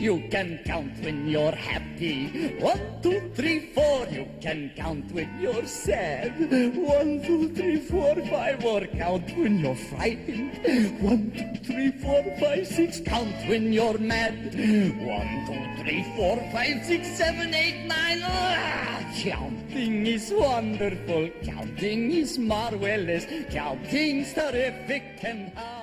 you can count when you're happy. 1, 2, 3, 4, you can count when you're sad. 1, 2, 3, 4, 5, or count when you're frightened. 1, 2, 3, 4, 5, 6, count when you're mad. 1, 2, 3, 4, 5, 6, 7, 8, 9. Counting is wonderful. Counting is marvelous. Counting's terrific and how.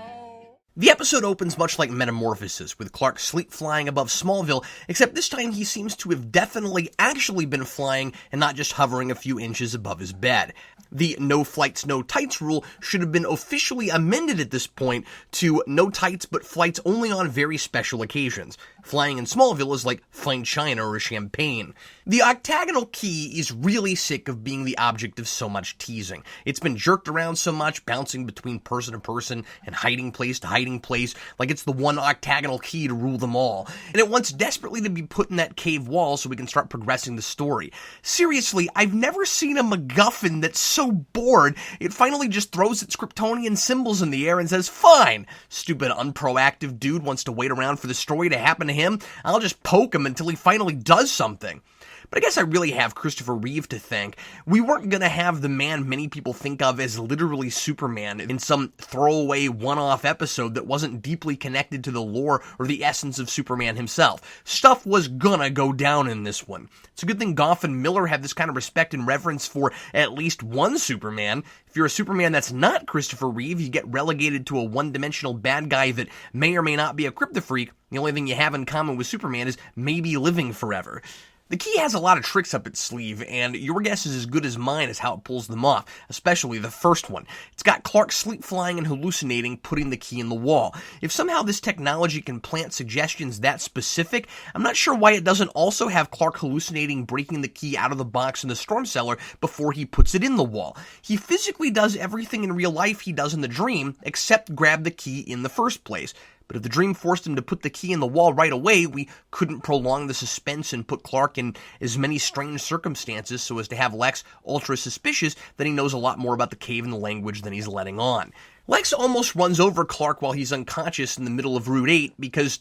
The episode opens much like Metamorphosis, with Clark sleep flying above Smallville, except this time he seems to have definitely actually been flying and not just hovering a few inches above his bed. The no flights, no tights rule should have been officially amended at this point to no tights but flights only on very special occasions. Flying in Smallville is like fine china or champagne. The octagonal key is really sick of being the object of so much teasing. It's been jerked around so much, bouncing between person to person and hiding place to hiding place, like it's the one octagonal key to rule them all. And it wants desperately to be put in that cave wall so we can start progressing the story. Seriously, I've never seen a MacGuffin that's so bored, it finally just throws its Kryptonian symbols in the air and says, fine, stupid unproactive dude wants to wait around for the story to happen to him, I'll just poke him until he finally does something. But I guess I really have Christopher Reeve to thank. We weren't going to have the man many people think of as literally Superman in some throwaway one-off episode that wasn't deeply connected to the lore or the essence of Superman himself. Stuff was gonna go down in this one. It's a good thing Goff and Miller have this kind of respect and reverence for at least one Superman. If you're a Superman that's not Christopher Reeve, you get relegated to a one-dimensional bad guy that may or may not be a Kryptofreak. The only thing you have in common with Superman is maybe living forever. The key has a lot of tricks up its sleeve, and your guess is as good as mine as how it pulls them off, especially the first one. It's got Clark sleep flying and hallucinating, putting the key in the wall. If somehow this technology can plant suggestions that specific, I'm not sure why it doesn't also have Clark hallucinating breaking the key out of the box in the storm cellar before he puts it in the wall. He physically does everything in real life he does in the dream, except grab the key in the first place. But if the dream forced him to put the key in the wall right away, we couldn't prolong the suspense and put Clark in as many strange circumstances so as to have Lex ultra suspicious that he knows a lot more about the cave and the language than he's letting on. Lex almost runs over Clark while he's unconscious in the middle of Route 8 because,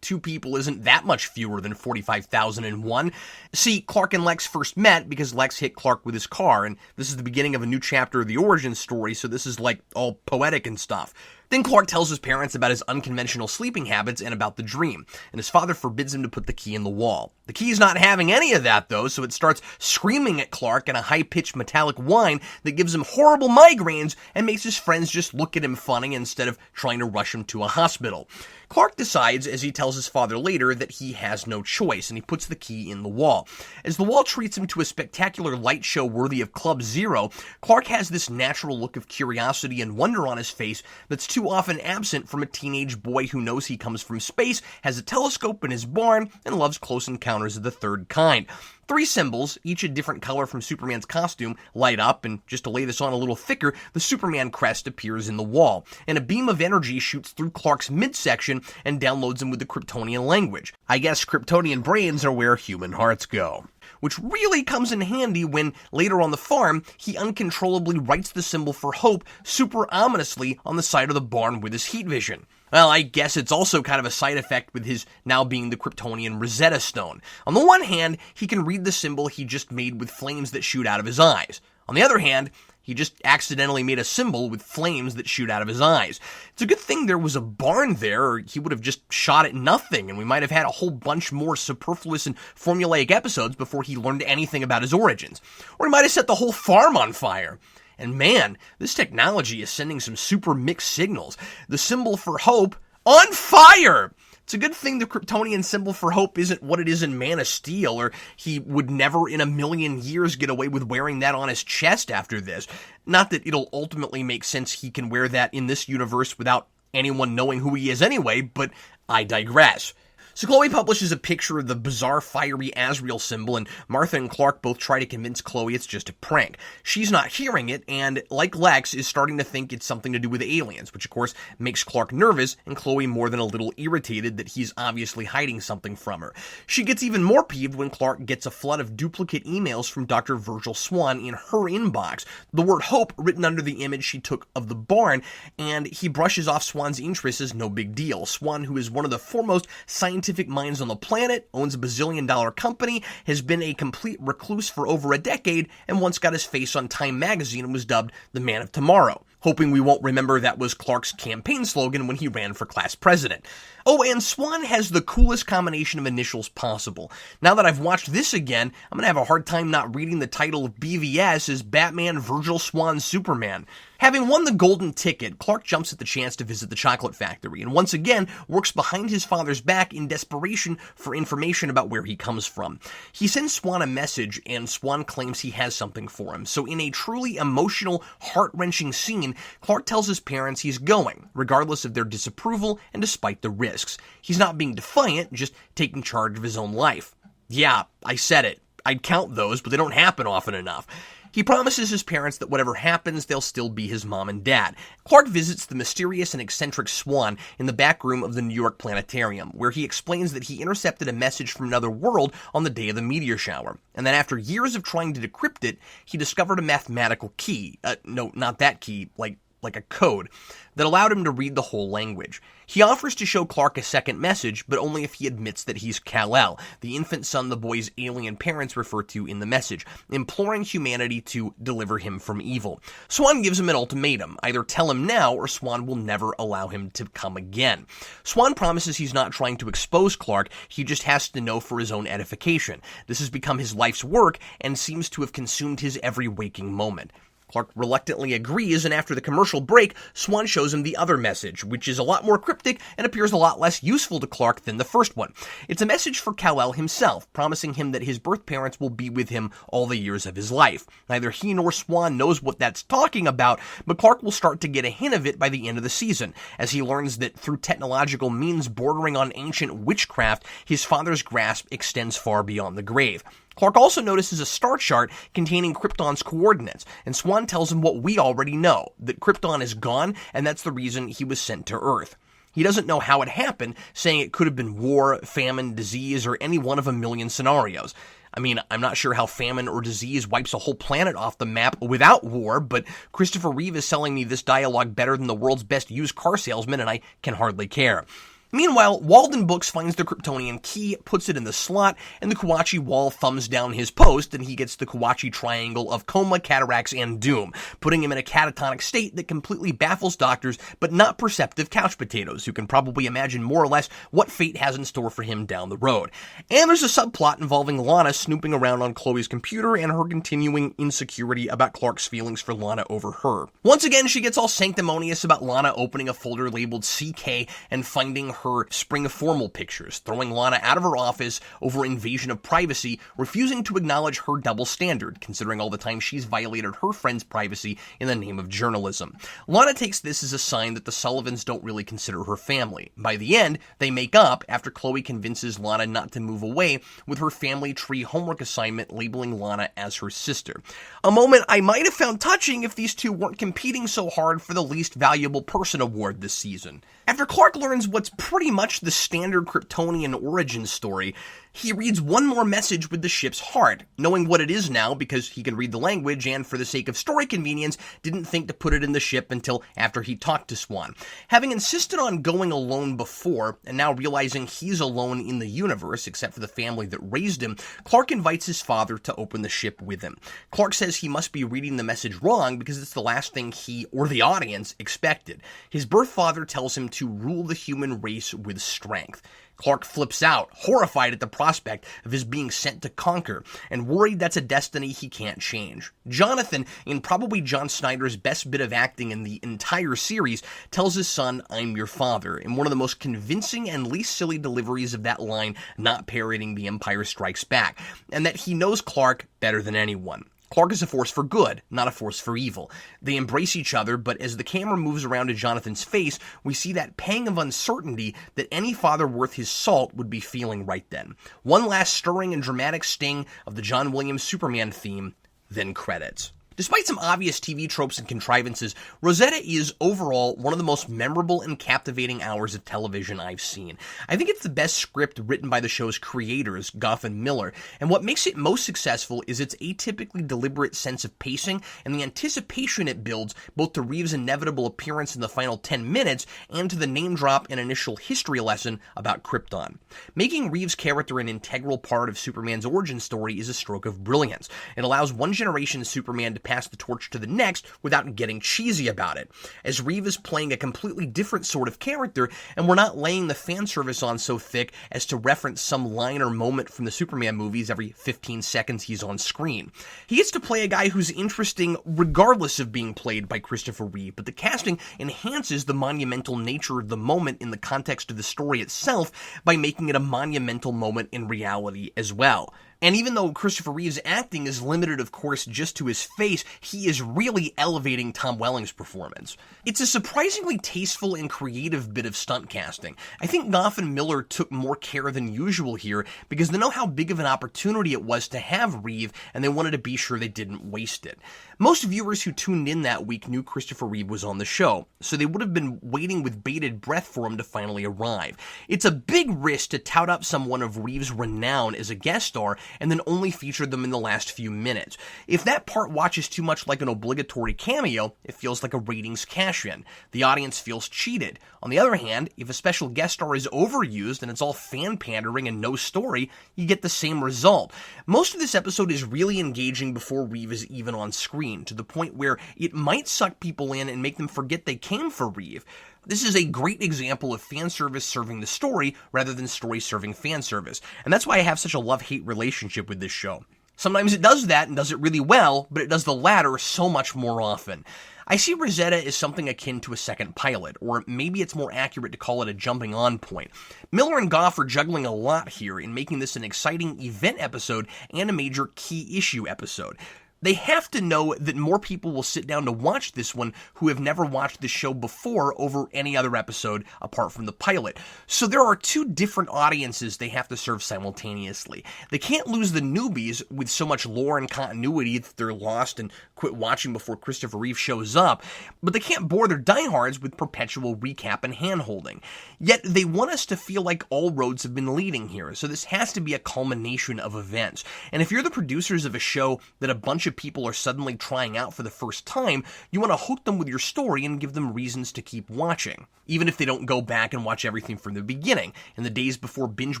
two people isn't that much fewer than 45,001. See, Clark and Lex first met because Lex hit Clark with his car, and this is the beginning of a new chapter of the origin story, so this is like all poetic and stuff. Then Clark tells his parents about his unconventional sleeping habits and about the dream, and his father forbids him to put the key in the wall. The key's not having any of that, though, so it starts screaming at Clark in a high-pitched metallic whine that gives him horrible migraines and makes his friends just look at him funny instead of trying to rush him to a hospital. Clark decides, as he tells his father later, that he has no choice, and he puts the key in the wall. As the wall treats him to a spectacular light show worthy of Club Zero, Clark has this natural look of curiosity and wonder on his face that's too often absent from a teenage boy who knows he comes from space, has a telescope in his barn, and loves close encounters of the third kind. 3 symbols, each a different color from Superman's costume, light up, and just to lay this on a little thicker, the Superman crest appears in the wall, and a beam of energy shoots through Clark's midsection and downloads him with the Kryptonian language. I guess Kryptonian brains are where human hearts go. Which really comes in handy when, later on the farm, he uncontrollably writes the symbol for hope super ominously on the side of the barn with his heat vision. Well, I guess it's also kind of a side effect with his now being the Kryptonian Rosetta Stone. On the one hand, he can read the symbol he just made with flames that shoot out of his eyes. On the other hand, he just accidentally made a symbol with flames that shoot out of his eyes. It's a good thing there was a barn there, or he would have just shot at nothing, and we might have had a whole bunch more superfluous and formulaic episodes before he learned anything about his origins. Or he might have set the whole farm on fire. And man, this technology is sending some super mixed signals. The symbol for hope, on fire! It's a good thing the Kryptonian symbol for hope isn't what it is in Man of Steel, or he would never in a million years get away with wearing that on his chest after this. Not that it'll ultimately make sense he can wear that in this universe without anyone knowing who he is anyway, but I digress. So Chloe publishes a picture of the bizarre fiery Azrael symbol, and Martha and Clark both try to convince Chloe it's just a prank. She's not hearing it, and like Lex, is starting to think it's something to do with aliens, which of course makes Clark nervous, and Chloe more than a little irritated that he's obviously hiding something from her. She gets even more peeved when Clark gets a flood of duplicate emails from Dr. Virgil Swan in her inbox, the word hope written under the image she took of the barn, and he brushes off Swan's interest as no big deal. Swan, who is one of the foremost scientists scientific minds on the planet, owns a bazillion-dollar company, has been a complete recluse for over a decade, and once got his face on Time magazine and was dubbed the Man of Tomorrow. Hoping we won't remember that was Clark's campaign slogan when he ran for class president. Oh, and Swan has the coolest combination of initials possible. Now that I've watched this again, I'm gonna have a hard time not reading the title of BVS as Batman Virgil Swan Superman. Having won the golden ticket, Clark jumps at the chance to visit the chocolate factory, and once again works behind his father's back in desperation for information about where he comes from. He sends Swan a message, and Swan claims he has something for him. So in a truly emotional, heart-wrenching scene, Clark tells his parents he's going, regardless of their disapproval and despite the risks. He's not being defiant, just taking charge of his own life. Yeah, I said it. I'd count those, but they don't happen often enough. He promises his parents that whatever happens, they'll still be his mom and dad. Clark visits the mysterious and eccentric Swan in the back room of the New York Planetarium, where he explains that he intercepted a message from another world on the day of the meteor shower, and that after years of trying to decrypt it, he discovered a mathematical key. No, not that key, like a code, that allowed him to read the whole language. He offers to show Clark a second message, but only if he admits that he's Kal-El, the infant son the boy's alien parents refer to in the message, imploring humanity to deliver him from evil. Swan gives him an ultimatum: either tell him now, or Swan will never allow him to come again. Swan promises he's not trying to expose Clark, he just has to know for his own edification. This has become his life's work, and seems to have consumed his every waking moment. Clark reluctantly agrees, and after the commercial break, Swan shows him the other message, which is a lot more cryptic and appears a lot less useful to Clark than the first one. It's a message for Kal-El himself, promising him that his birth parents will be with him all the years of his life. Neither he nor Swan knows what that's talking about, but Clark will start to get a hint of it by the end of the season, as he learns that through technological means bordering on ancient witchcraft, his father's grasp extends far beyond the grave. Clark also notices a star chart containing Krypton's coordinates, and Swan tells him what we already know, that Krypton is gone, and that's the reason he was sent to Earth. He doesn't know how it happened, saying it could have been war, famine, disease, or any one of a million scenarios. I mean, I'm not sure how famine or disease wipes a whole planet off the map without war, but Christopher Reeve is selling me this dialogue better than the world's best used car salesman, and I can hardly care. Meanwhile, Walden Books finds the Kryptonian key, puts it in the slot, and the Kawatche Wall thumbs down his post, and he gets the Kawatche triangle of coma, cataracts, and doom, putting him in a catatonic state that completely baffles doctors, but not perceptive couch potatoes, who can probably imagine more or less what fate has in store for him down the road. And there's a subplot involving Lana snooping around on Chloe's computer and her continuing insecurity about Clark's feelings for Lana over her. Once again, she gets all sanctimonious about Lana opening a folder labeled CK and finding her spring formal pictures, throwing Lana out of her office over invasion of privacy, refusing to acknowledge her double standard, considering all the time she's violated her friend's privacy in the name of journalism. Lana takes this as a sign that the Sullivans don't really consider her family. By the end, they make up after Chloe convinces Lana not to move away, with her family tree homework assignment labeling Lana as her sister. A moment I might have found touching if these two weren't competing so hard for the least valuable person award this season. After Clark learns what's pretty much the standard Kryptonian origin story, he reads one more message with the ship's heart, knowing what it is now because he can read the language and, for the sake of story convenience, didn't think to put it in the ship until after he talked to Swan. Having insisted on going alone before, and now realizing he's alone in the universe, except for the family that raised him, Clark invites his father to open the ship with him. Clark says he must be reading the message wrong because it's the last thing he, or the audience, expected. His birth father tells him to rule the human race with strength. Clark flips out, horrified at the prospect of his being sent to conquer, and worried that's a destiny he can't change. Jonathan, in probably John Snyder's best bit of acting in the entire series, tells his son, "I'm your father," in one of the most convincing and least silly deliveries of that line, not parroting The Empire Strikes Back, and that he knows Clark better than anyone. Clark is a force for good, not a force for evil. They embrace each other, but as the camera moves around to Jonathan's face, we see that pang of uncertainty that any father worth his salt would be feeling right then. One last stirring and dramatic sting of the John Williams Superman theme, then credits. Despite some obvious TV tropes and contrivances, Rosetta is overall one of the most memorable and captivating hours of television I've seen. I think it's the best script written by the show's creators, Goff and Miller, and what makes it most successful is its atypically deliberate sense of pacing and the anticipation it builds both to Reeves' inevitable appearance in the final 10 minutes and to the name drop and initial history lesson about Krypton. Making Reeves' character an integral part of Superman's origin story is a stroke of brilliance. It allows one generation's Superman to pass the torch to the next without getting cheesy about it, as Reeves is playing a completely different sort of character, and we're not laying the fan service on so thick as to reference some line or moment from the Superman movies every 15 seconds he's on screen. He gets to play a guy who's interesting regardless of being played by Christopher Reeve, but the casting enhances the monumental nature of the moment in the context of the story itself by making it a monumental moment in reality as well. And even though Christopher Reeve's acting is limited, of course, just to his face, he is really elevating Tom Welling's performance. It's a surprisingly tasteful and creative bit of stunt casting. I think Goff and Miller took more care than usual here because they know how big of an opportunity it was to have Reeve, and they wanted to be sure they didn't waste it. Most viewers who tuned in that week knew Christopher Reeve was on the show, so they would have been waiting with bated breath for him to finally arrive. It's a big risk to tout up someone of Reeve's renown as a guest star and then only feature them in the last few minutes. If that part watches too much like an obligatory cameo, it feels like a ratings cash-in. The audience feels cheated. On the other hand, if a special guest star is overused and it's all fan pandering and no story, you get the same result. Most of this episode is really engaging before Reeve is even on screen, to the point where it might suck people in and make them forget they came for Reeve. This is a great example of fan service serving the story rather than story serving fan service, and that's why I have such a love-hate relationship with this show. Sometimes it does that and does it really well, but it does the latter so much more often. I see Rosetta as something akin to a second pilot, or maybe it's more accurate to call it a jumping on point. Miller and Goff are juggling a lot here in making this an exciting event episode and a major key issue episode. They have to know that more people will sit down to watch this one who have never watched the show before over any other episode apart from the pilot. So there are two different audiences they have to serve simultaneously. They can't lose the newbies with so much lore and continuity that they're lost and quit watching before Christopher Reeve shows up, but they can't bore their diehards with perpetual recap and hand-holding. Yet they want us to feel like all roads have been leading here, so this has to be a culmination of events. And if you're the producers of a show that a bunch of people are suddenly trying out for the first time, you want to hook them with your story and give them reasons to keep watching, even if they don't go back and watch everything from the beginning, in the days before binge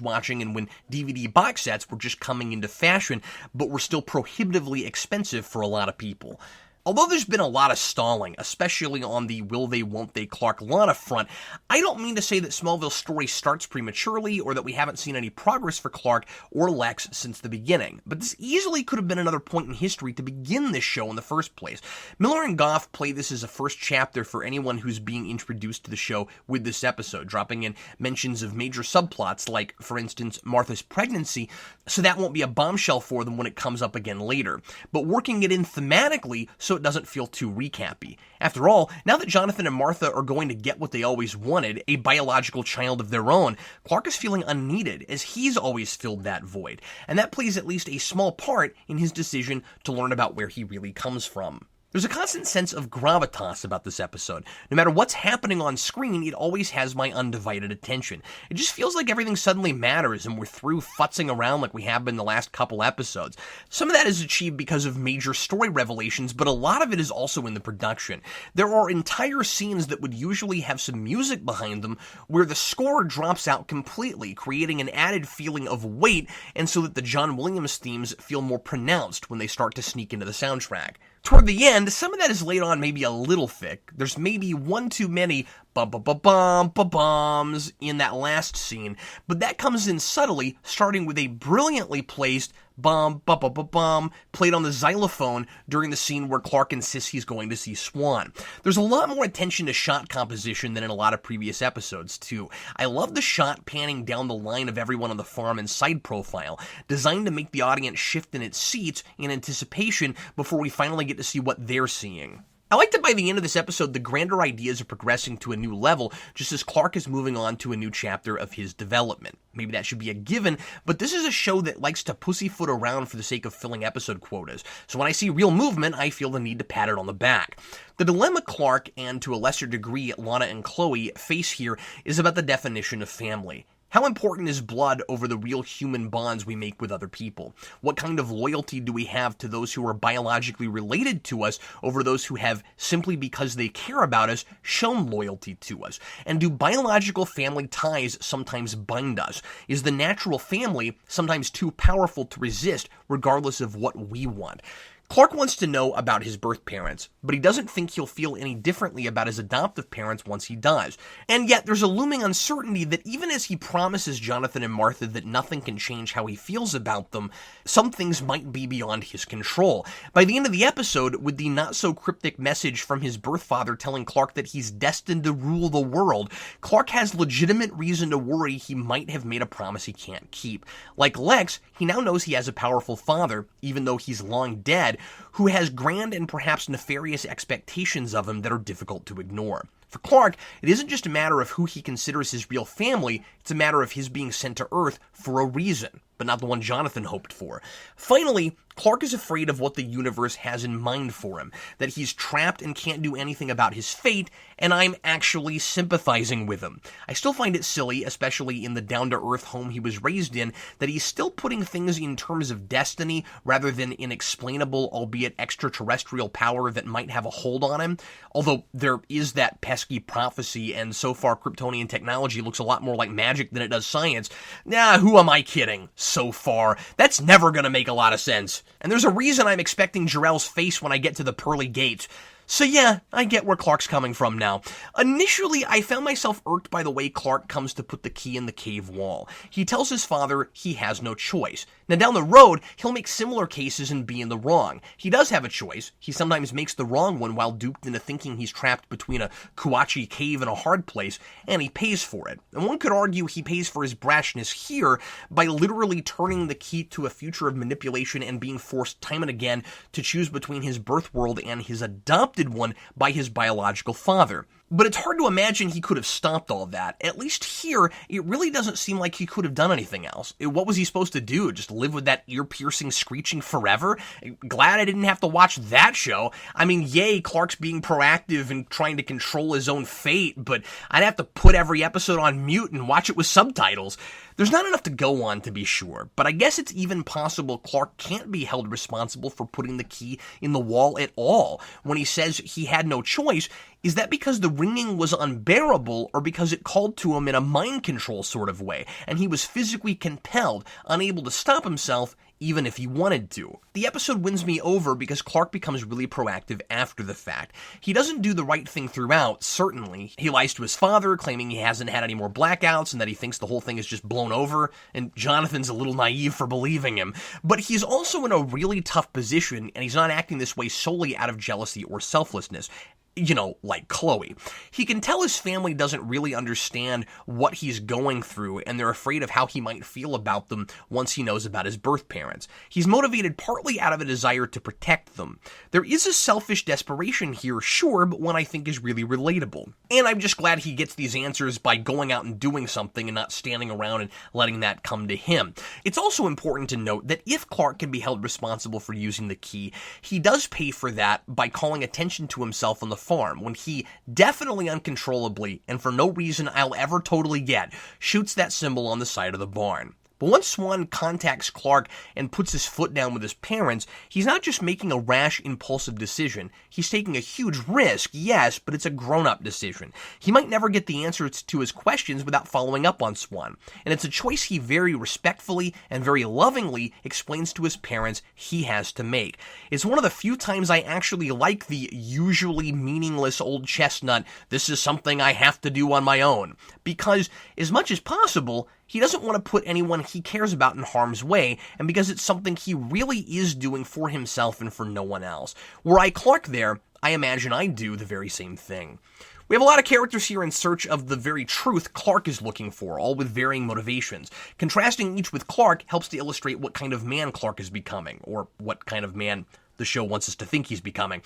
watching and when DVD box sets were just coming into fashion, but were still prohibitively expensive for a lot of people. Although there's been a lot of stalling, especially on the will they, won't they Clark Lana front, I don't mean to say that Smallville's story starts prematurely or that we haven't seen any progress for Clark or Lex since the beginning, but this easily could have been another point in history to begin this show in the first place. Miller and Goff play this as a first chapter for anyone who's being introduced to the show with this episode, dropping in mentions of major subplots like, for instance, Martha's pregnancy, so that won't be a bombshell for them when it comes up again later, but working it in thematically so it doesn't feel too recappy. After all, now that Jonathan and Martha are going to get what they always wanted, a biological child of their own, Clark is feeling unneeded, as he's always filled that void, and that plays at least a small part in his decision to learn about where he really comes from. There's a constant sense of gravitas about this episode. No matter what's happening on screen, it always has my undivided attention. It just feels like everything suddenly matters and we're through futzing around like we have been the last couple episodes. Some of that is achieved because of major story revelations, but a lot of it is also in the production. There are entire scenes that would usually have some music behind them where the score drops out completely, creating an added feeling of weight, and so that the John Williams themes feel more pronounced when they start to sneak into the soundtrack. Toward the end, some of that is laid on maybe a little thick. There's maybe one too many bum-bum-bum-bum-bums in that last scene, but that comes in subtly, starting with a brilliantly placed bum-bum-bum-bum played on the xylophone during the scene where Clark insists he's going to see Swan. There's a lot more attention to shot composition than in a lot of previous episodes, too. I love the shot panning down the line of everyone on the farm in side profile, designed to make the audience shift in its seats in anticipation before we finally get to see what they're seeing. I like that by the end of this episode, the grander ideas are progressing to a new level, just as Clark is moving on to a new chapter of his development. Maybe that should be a given, but this is a show that likes to pussyfoot around for the sake of filling episode quotas, so when I see real movement, I feel the need to pat it on the back. The dilemma Clark, and to a lesser degree Lana and Chloe, face here is about the definition of family. How important is blood over the real human bonds we make with other people? What kind of loyalty do we have to those who are biologically related to us over those who have, simply because they care about us, shown loyalty to us? And do biological family ties sometimes bind us? Is the natural family sometimes too powerful to resist, regardless of what we want? Clark wants to know about his birth parents, but he doesn't think he'll feel any differently about his adoptive parents once he does. And yet, there's a looming uncertainty that even as he promises Jonathan and Martha that nothing can change how he feels about them, some things might be beyond his control. By the end of the episode, with the not-so-cryptic message from his birth father telling Clark that he's destined to rule the world, Clark has legitimate reason to worry he might have made a promise he can't keep. Like Lex, he now knows he has a powerful father, even though he's long dead, who has grand and perhaps nefarious expectations of him that are difficult to ignore. For Clark, it isn't just a matter of who he considers his real family, it's a matter of his being sent to Earth for a reason, but not the one Jonathan hoped for. Finally, Clark is afraid of what the universe has in mind for him, that he's trapped and can't do anything about his fate, and I'm actually sympathizing with him. I still find it silly, especially in the down-to-earth home he was raised in, that he's still putting things in terms of destiny rather than inexplainable, albeit extraterrestrial power that might have a hold on him. Although there is that pesky prophecy, and so far Kryptonian technology looks a lot more like magic than it does science. Nah, who am I kidding? So far. That's never gonna make a lot of sense. And there's a reason I'm expecting Jor-El's face when I get to the pearly gates. So yeah, I get where Clark's coming from now. Initially, I found myself irked by the way Clark comes to put the key in the cave wall. He tells his father he has no choice. Now down the road, he'll make similar cases and be in the wrong. He does have a choice. He sometimes makes the wrong one while duped into thinking he's trapped between a Kuachi cave and a hard place, and he pays for it. And one could argue he pays for his brashness here by literally turning the key to a future of manipulation and being forced time and again to choose between his birth world and his adopted one by his biological father. But it's hard to imagine he could have stopped all that. At least here, it really doesn't seem like he could have done anything else. What was he supposed to do? Just live with that ear-piercing screeching forever? Glad I didn't have to watch that show. I mean, yay, Clark's being proactive and trying to control his own fate, but I'd have to put every episode on mute and watch it with subtitles. There's not enough to go on, to be sure, but I guess it's even possible Clark can't be held responsible for putting the key in the wall at all. When he says he had no choice, is that because the ringing was unbearable, or because it called to him in a mind control sort of way, and he was physically compelled, unable to stop himself, even if he wanted to? The episode wins me over because Clark becomes really proactive after the fact. He doesn't do the right thing throughout, certainly. He lies to his father, claiming he hasn't had any more blackouts and that he thinks the whole thing is just blown over, and Jonathan's a little naive for believing him. But he's also in a really tough position, and he's not acting this way solely out of jealousy or selflessness. You know, like Chloe. He can tell his family doesn't really understand what he's going through, and they're afraid of how he might feel about them once he knows about his birth parents. He's motivated partly out of a desire to protect them. There is a selfish desperation here, sure, but one I think is really relatable. And I'm just glad he gets these answers by going out and doing something and not standing around and letting that come to him. It's also important to note that if Clark can be held responsible for using the key, he does pay for that by calling attention to himself on the farm, when he definitely uncontrollably, and for no reason I'll ever totally get, shoots that symbol on the side of the barn. But once Swan contacts Clark and puts his foot down with his parents, he's not just making a rash, impulsive decision. He's taking a huge risk, yes, but it's a grown-up decision. He might never get the answers to his questions without following up on Swan, and it's a choice he very respectfully and very lovingly explains to his parents he has to make. It's one of the few times I actually like the usually meaningless old chestnut, this is something I have to do on my own, because as much as possible, he doesn't want to put anyone he cares about in harm's way, and because it's something he really is doing for himself and for no one else. Were I Clark there, I imagine I'd do the very same thing. We have a lot of characters here in search of the very truth Clark is looking for, all with varying motivations. Contrasting each with Clark helps to illustrate what kind of man Clark is becoming, or what kind of man the show wants us to think he's becoming.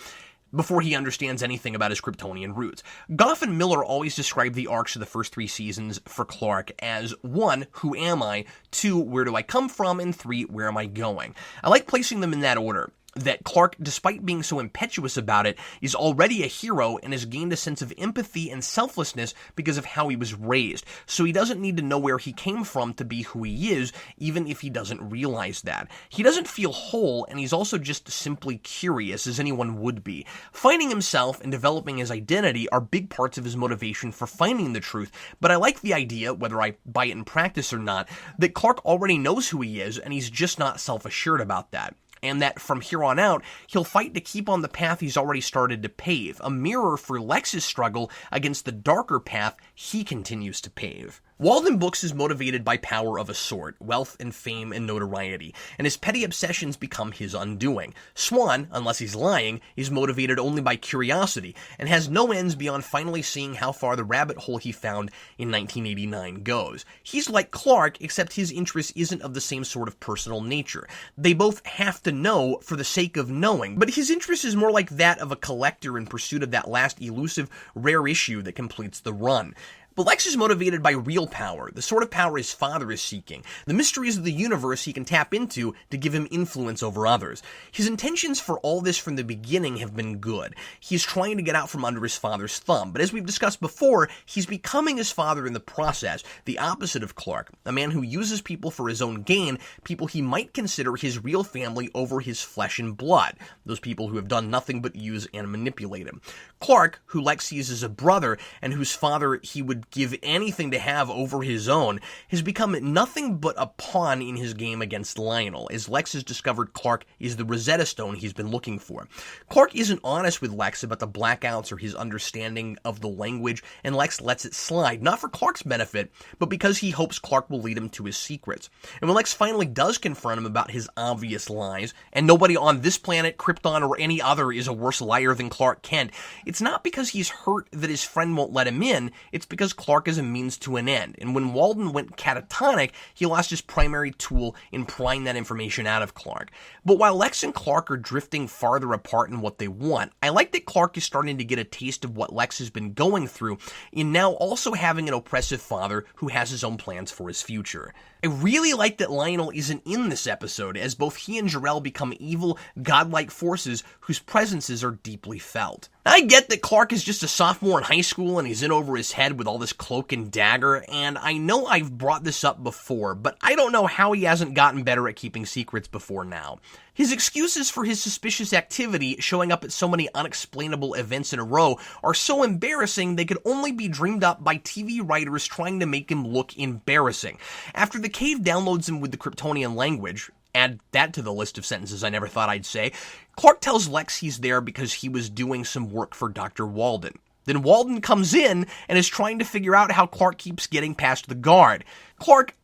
before he understands anything about his Kryptonian roots. Goff and Miller always describe the arcs of the first 3 seasons for Clark as 1, who am I, 2, where do I come from, and 3, where am I going. I like placing them in that order. That Clark, despite being so impetuous about it, is already a hero and has gained a sense of empathy and selflessness because of how he was raised. So he doesn't need to know where he came from to be who he is, even if he doesn't realize that. He doesn't feel whole, and he's also just simply curious, as anyone would be. Finding himself and developing his identity are big parts of his motivation for finding the truth, but I like the idea, whether I buy it in practice or not, that Clark already knows who he is, and he's just not self-assured about that. And that from here on out, he'll fight to keep on the path he's already started to pave, a mirror for Lex's struggle against the darker path he continues to pave. Walden Books is motivated by power of a sort, wealth and fame and notoriety, and his petty obsessions become his undoing. Swan, unless he's lying, is motivated only by curiosity, and has no ends beyond finally seeing how far the rabbit hole he found in 1989 goes. He's like Clark, except his interest isn't of the same sort of personal nature. They both have to know for the sake of knowing, but his interest is more like that of a collector in pursuit of that last elusive, rare issue that completes the run. But Lex is motivated by real power, the sort of power his father is seeking, the mysteries of the universe he can tap into to give him influence over others. His intentions for all this from the beginning have been good. He's trying to get out from under his father's thumb, but as we've discussed before, he's becoming his father in the process, the opposite of Clark, a man who uses people for his own gain, people he might consider his real family over his flesh and blood, those people who have done nothing but use and manipulate him. Clark, who Lex sees as a brother, and whose father he would give anything to have over his own, has become nothing but a pawn in his game against Lionel, as Lex has discovered Clark is the Rosetta Stone he's been looking for. Clark isn't honest with Lex about the blackouts or his understanding of the language, and Lex lets it slide, not for Clark's benefit, but because he hopes Clark will lead him to his secrets. And when Lex finally does confront him about his obvious lies, and nobody on this planet, Krypton, or any other is a worse liar than Clark Kent, it's not because he's hurt that his friend won't let him in, it's because Clark is a means to an end, and when Walden went catatonic, he lost his primary tool in prying that information out of Clark. But while Lex and Clark are drifting farther apart in what they want, I like that Clark is starting to get a taste of what Lex has been going through, in now also having an oppressive father who has his own plans for his future. I really like that Lionel isn't in this episode, as both he and Jor-El become evil, godlike forces whose presences are deeply felt. I get that Clark is just a sophomore in high school and he's in over his head with all this cloak and dagger, and I know I've brought this up before, but I don't know how he hasn't gotten better at keeping secrets before now. His excuses for his suspicious activity, showing up at so many unexplainable events in a row, are so embarrassing they could only be dreamed up by TV writers trying to make him look embarrassing. After the cave downloads him with the Kryptonian language, add that to the list of sentences I never thought I'd say, Clark tells Lex he's there because he was doing some work for Dr. Walden. Then Walden comes in and is trying to figure out how Clark keeps getting past the guard.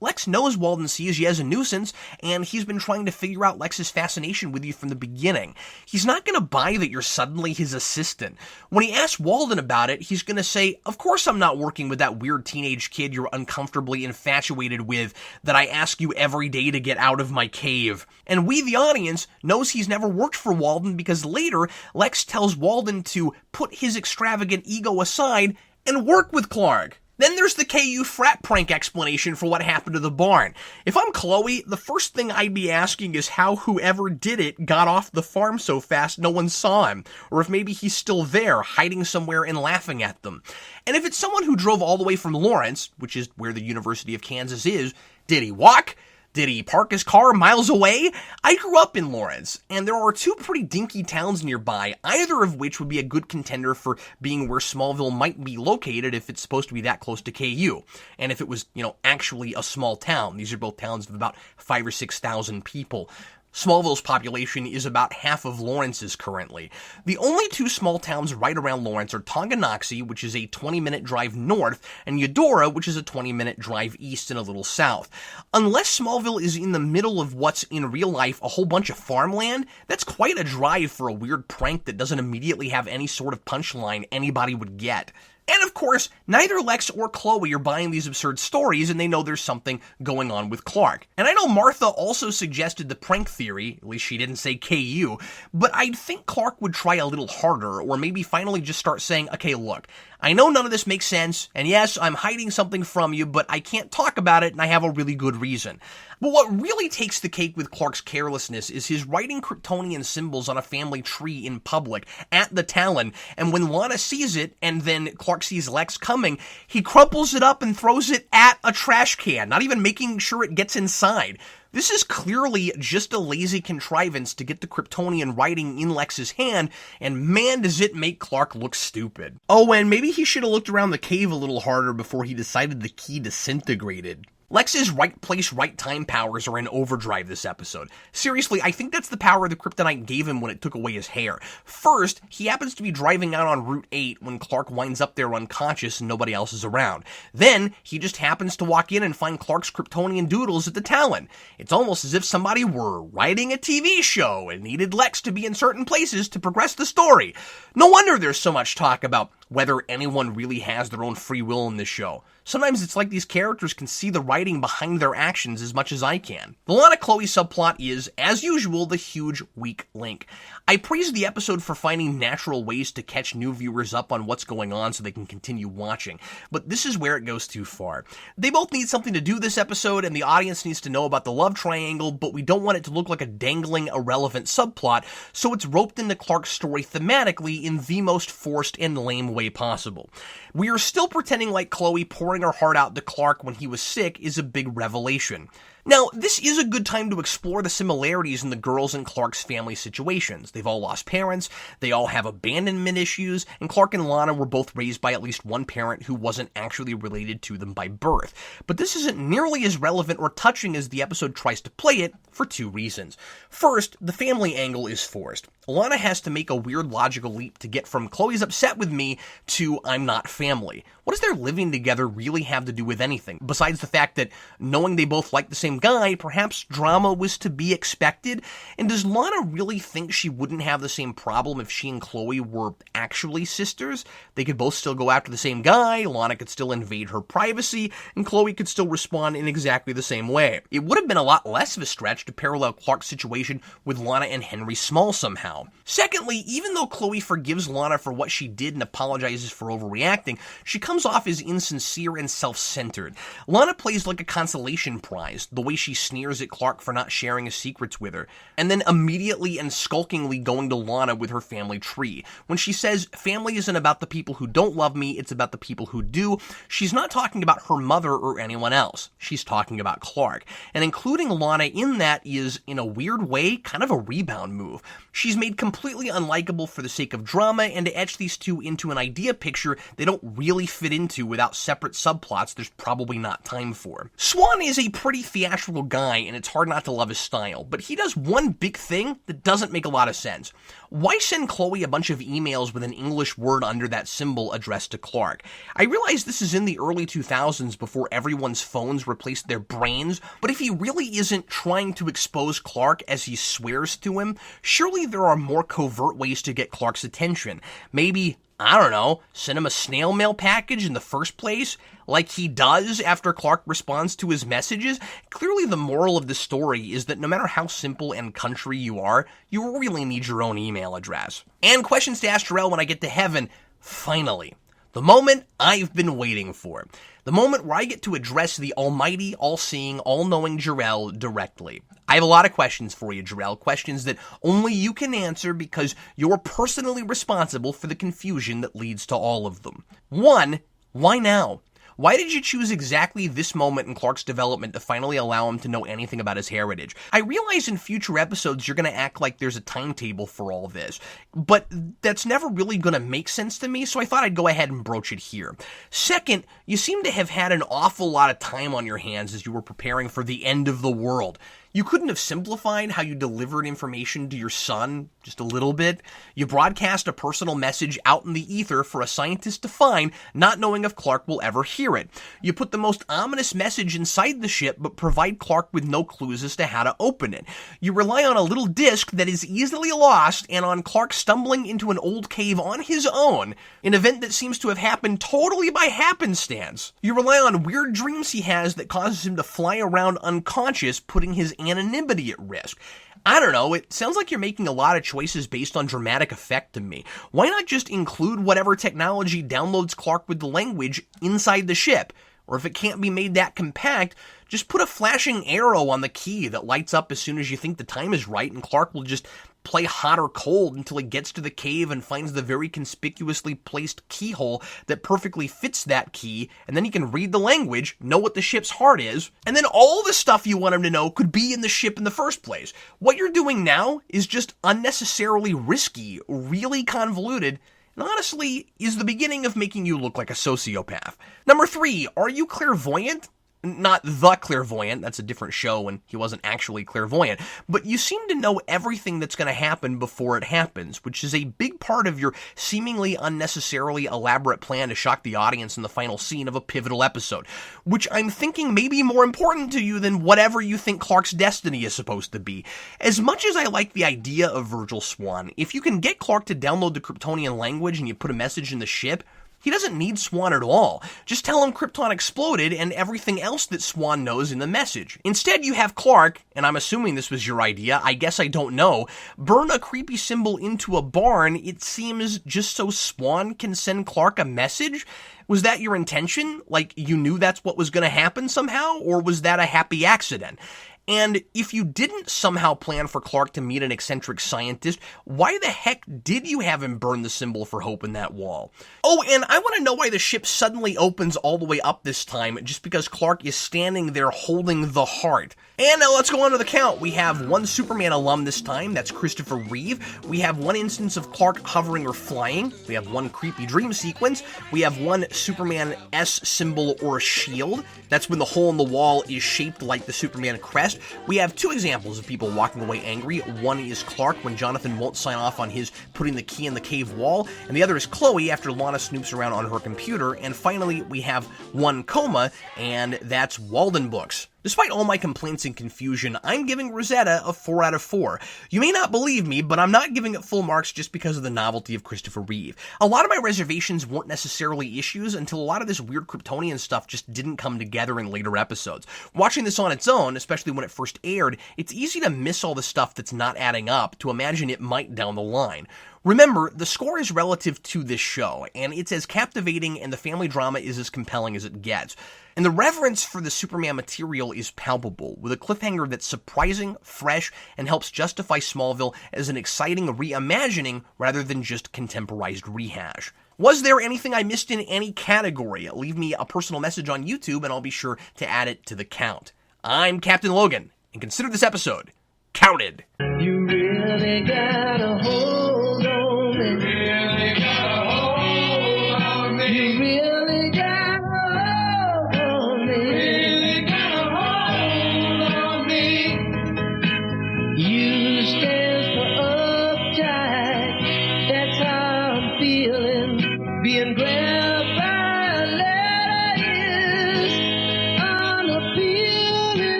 Lex knows Walden sees you as a nuisance, and he's been trying to figure out Lex's fascination with you from the beginning. He's not going to buy that you're suddenly his assistant. When he asks Walden about it, he's going to say, "Of course I'm not working with that weird teenage kid you're uncomfortably infatuated with that I ask you every day to get out of my cave." And we, the audience, knows he's never worked for Walden because later, Lex tells Walden to put his extravagant ego aside and work with Clark. Then there's the KU frat prank explanation for what happened to the barn. If I'm Chloe, the first thing I'd be asking is how whoever did it got off the farm so fast no one saw him, or if maybe he's still there, hiding somewhere and laughing at them. And if it's someone who drove all the way from Lawrence, which is where the University of Kansas is, did he walk? Did he park his car miles away? I grew up in Lawrence, and there are 2 pretty dinky towns nearby, either of which would be a good contender for being where Smallville might be located if it's supposed to be that close to KU. And if it was, actually a small town. These are both towns of about 5,000 or 6,000 people. Smallville's population is about half of Lawrence's currently. The only 2 small towns right around Lawrence are Tonganoxie, which is a 20-minute drive north, and Eudora, which is a 20-minute drive east and a little south. Unless Smallville is in the middle of what's in real life a whole bunch of farmland, that's quite a drive for a weird prank that doesn't immediately have any sort of punchline anybody would get. And of course, neither Lex or Chloe are buying these absurd stories, and they know there's something going on with Clark. And I know Martha also suggested the prank theory, at least she didn't say KU, but I'd think Clark would try a little harder, or maybe finally just start saying, okay, look, I know none of this makes sense, and yes, I'm hiding something from you, but I can't talk about it, and I have a really good reason. But what really takes the cake with Clark's carelessness is his writing Kryptonian symbols on a family tree in public, at the Talon, and when Lana sees it, and then Clark sees Lex coming, he crumples it up and throws it at a trash can, not even making sure it gets inside. This is clearly just a lazy contrivance to get the Kryptonian writing in Lex's hand, and man does it make Clark look stupid. Oh, and maybe he should have looked around the cave a little harder before he decided the key disintegrated. Lex's right place, right time powers are in overdrive this episode. Seriously, I think that's the power the kryptonite gave him when it took away his hair. First, he happens to be driving out on Route 8 when Clark winds up there unconscious and nobody else is around. Then, he just happens to walk in and find Clark's Kryptonian doodles at the Talon. It's almost as if somebody were writing a TV show and needed Lex to be in certain places to progress the story. No wonder there's so much talk about whether anyone really has their own free will in this show. Sometimes it's like these characters can see the writing behind their actions as much as I can. The Lana-Chloe subplot is, as usual, the huge weak link. I praise the episode for finding natural ways to catch new viewers up on what's going on so they can continue watching, but this is where it goes too far. They both need something to do this episode, and the audience needs to know about the love triangle, but we don't want it to look like a dangling, irrelevant subplot, so it's roped into Clark's story thematically in the most forced and lame way possible. We are still pretending like Chloe pouring her heart out to Clark when he was sick is a big revelation. Now, this is a good time to explore the similarities in the girls in Clark's family situations. They've all lost parents, they all have abandonment issues, and Clark and Lana were both raised by at least one parent who wasn't actually related to them by birth. But this isn't nearly as relevant or touching as the episode tries to play it for two reasons. First, the family angle is forced. Lana has to make a weird logical leap to get from Chloe's upset with me to I'm not family. What does their living together really have to do with anything, besides the fact that knowing they both like the same guy, perhaps drama was to be expected? And does Lana really think she wouldn't have the same problem if she and Chloe were actually sisters? They could both still go after the same guy, Lana could still invade her privacy, and Chloe could still respond in exactly the same way. It would have been a lot less of a stretch to parallel Clark's situation with Lana and Henry Small somehow. Secondly, even though Chloe forgives Lana for what she did and apologizes for overreacting, she comes off as insincere and self-centered. Lana plays like a consolation prize, the way she sneers at Clark for not sharing his secrets with her, and then immediately and skulkingly going to Lana with her family tree. When she says, family isn't about the people who don't love me, it's about the people who do, she's not talking about her mother or anyone else. She's talking about Clark. And including Lana in that is, in a weird way, kind of a rebound move. She's made completely unlikable for the sake of drama, and to etch these two into an idea picture they don't really fit into without separate subplots there's probably not time for. Swan is a pretty theatrical guy, and it's hard not to love his style, but he does one big thing that doesn't make a lot of sense. Why send Chloe a bunch of emails with an English word under that symbol addressed to Clark? I realize this is in the early 2000s before everyone's phones replaced their brains, but if he really isn't trying to expose Clark as he swears to him, surely there are more covert ways to get Clark's attention. Maybe, I don't know, send him a snail mail package in the first place, like he does after Clark responds to his messages. Clearly the moral of the story is that no matter how simple and country you are, you really need your own email address. And questions to ask Jarrell when I get to heaven, finally. The moment I've been waiting for. The moment where I get to address the almighty, all-seeing, all-knowing Jarrell directly. I have a lot of questions for you, Jarrell, questions that only you can answer because you're personally responsible for the confusion that leads to all of them. 1, why now? Why did you choose exactly this moment in Clark's development to finally allow him to know anything about his heritage? I realize in future episodes you're going to act like there's a timetable for all this, but that's never really going to make sense to me, so I thought I'd go ahead and broach it here. Second, you seem to have had an awful lot of time on your hands as you were preparing for the end of the world. You couldn't have simplified how you delivered information to your son just a little bit? You broadcast a personal message out in the ether for a scientist to find, not knowing if Clark will ever hear it. You put the most ominous message inside the ship, but provide Clark with no clues as to how to open it. You rely on a little disc that is easily lost, and on Clark stumbling into an old cave on his own, an event that seems to have happened totally by happenstance. You rely on weird dreams he has that causes him to fly around unconscious, putting his anonymity at risk. I don't know, it sounds like you're making a lot of choices based on dramatic effect to me. Why not just include whatever technology downloads Clark with the language inside the ship? Or if it can't be made that compact, just put a flashing arrow on the key that lights up as soon as you think the time is right, and Clark will just play hot or cold until he gets to the cave and finds the very conspicuously placed keyhole that perfectly fits that key, and then he can read the language, know what the ship's heart is, and then all the stuff you want him to know could be in the ship in the first place. What you're doing now is just unnecessarily risky, really convoluted, and honestly is the beginning of making you look like a sociopath. Number 3, are you clairvoyant? Not The Clairvoyant, that's a different show and he wasn't actually clairvoyant, but you seem to know everything that's going to happen before it happens, which is a big part of your seemingly unnecessarily elaborate plan to shock the audience in the final scene of a pivotal episode, which I'm thinking may be more important to you than whatever you think Clark's destiny is supposed to be. As much as I like the idea of Virgil Swan, if you can get Clark to download the Kryptonian language and you put a message in the ship, he doesn't need Swan at all. Just tell him Krypton exploded and everything else that Swan knows in the message. Instead, you have Clark, and I'm assuming this was your idea, I guess I don't know, burn a creepy symbol into a barn, it seems, just so Swan can send Clark a message? Was that your intention? Like, you knew that's what was going to happen somehow? Or was that a happy accident? And if you didn't somehow plan for Clark to meet an eccentric scientist, why the heck did you have him burn the symbol for hope in that wall? Oh, and I want to know why the ship suddenly opens all the way up this time just because Clark is standing there holding the heart. And now let's go on to the count. We have one Superman alum this time, that's Christopher Reeve. We have one instance of Clark hovering or flying. We have one creepy dream sequence. We have one Superman S symbol or shield. That's when the hole in the wall is shaped like the Superman crest. We have 2 examples of people walking away angry. One is Clark when Jonathan won't sign off on his putting the key in the cave wall, and the other is Chloe after Lana snoops around on her computer. And finally, we have one coma, and that's Walden Books. Despite all my complaints and confusion, I'm giving Rosetta a 4 out of 4. You may not believe me, but I'm not giving it full marks just because of the novelty of Christopher Reeve. A lot of my reservations weren't necessarily issues until a lot of this weird Kryptonian stuff just didn't come together in later episodes. Watching this on its own, especially when it first aired, it's easy to miss all the stuff that's not adding up, to imagine it might down the line. Remember, the score is relative to this show, and it's as captivating and the family drama is as compelling as it gets. And the reverence for the Superman material is palpable, with a cliffhanger that's surprising, fresh, and helps justify Smallville as an exciting reimagining rather than just contemporized rehash. Was there anything I missed in any category? Leave me a personal message on YouTube and I'll be sure to add it to the count. I'm Captain Logan, and consider this episode counted. You really gotta hold